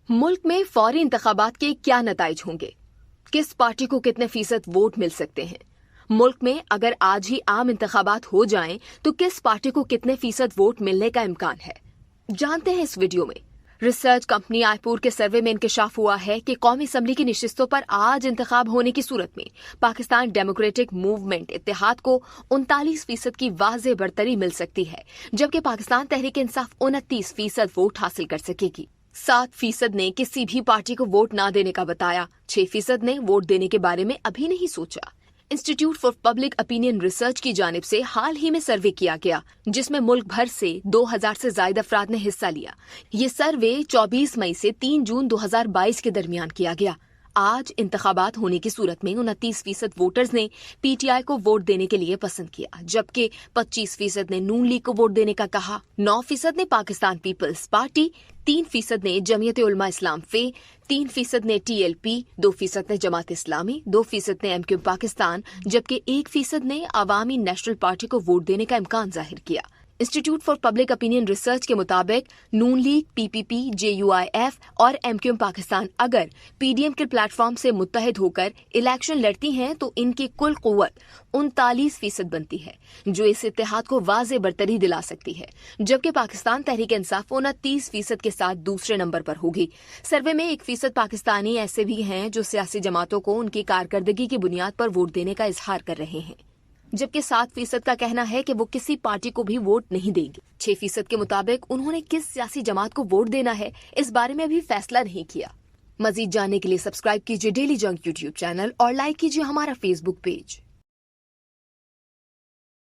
मुल्क में फौरी इंतखाबात के क्या नताइज होंगे? किस पार्टी को कितने फीसद वोट मिल सकते हैं? मुल्क में अगर आज ही आम इंतखाबात हो जाएं तो किस पार्टी को कितने फीसद वोट मिलने का इम्कान है, जानते हैं इस वीडियो में। रिसर्च कंपनी आईपुर के सर्वे में इंकशाफ हुआ है कि कौमी असम्बली की नशिस्तों पर आज इंतखाब होने की सूरत में पाकिस्तान डेमोक्रेटिक मूवमेंट इत्तेहाद को 39% की वाज़ेह बढ़तरी मिल सकती है, जबकि पाकिस्तान तहरीक इंसाफ 29% वोट हासिल कर सकेगी। 7% ने किसी भी पार्टी को वोट ना देने का बताया, 6% ने वोट देने के बारे में अभी नहीं सोचा। Institute for public opinion research की जानिब से हाल ही में सर्वे किया गया, जिसमें मुल्क भर से 2000 से ज्यादा अफराद ने हिस्सा लिया। ये सर्वे 24 मई से 3 जून 2022 के दरमियान किया गया। आज इंतखाबात होने की सूरत में 29% वोटर्स ने पीटीआई को वोट देने के लिए पसंद किया, जबकि 25% ने नून लीग को वोट देने का कहा, 9% ने पाकिस्तान पीपल्स पार्टी, 3% ने जमीयत उलमा इस्लाम फे, 3% ने टीएलपी, 2% ने जमात इस्लामी, 2% ने एमक्यू पाकिस्तान, जबकि 1% ने अवामी नेशनल पार्टी को वोट देने का इम्कान जाहिर किया। Institute for public opinion research के मुताबिक नून लीग, पीपीपी, जेयूआईएफ और एमक्यूएम पाकिस्तान अगर पीडीएम के प्लेटफॉर्म से मुत्तहिद होकर इलेक्शन लड़ती हैं तो इनकी कुल कुव्वत 39% बनती है, जो इस इत्तेहाद को वाज़ेह बढ़तरी दिला सकती है, जबकि पाकिस्तान तहरीक इंसाफ 29% के साथ दूसरे नंबर पर होगी। सर्वे में 1% पाकिस्तानी ऐसे भी हैं जो सियासी जमातों को उनकी कारकर्दगी की बुनियाद पर वोट देने का इजहार कर रहे हैं, जबकि 7% का कहना है कि वो किसी पार्टी को भी वोट नहीं देंगे। 6% के मुताबिक उन्होंने किस सियासी जमात को वोट देना है, इस बारे में अभी फैसला नहीं किया। मजीद जानने के लिए सब्सक्राइब कीजिए डेली जंग यूट्यूब चैनल और लाइक कीजिए हमारा फेसबुक पेज।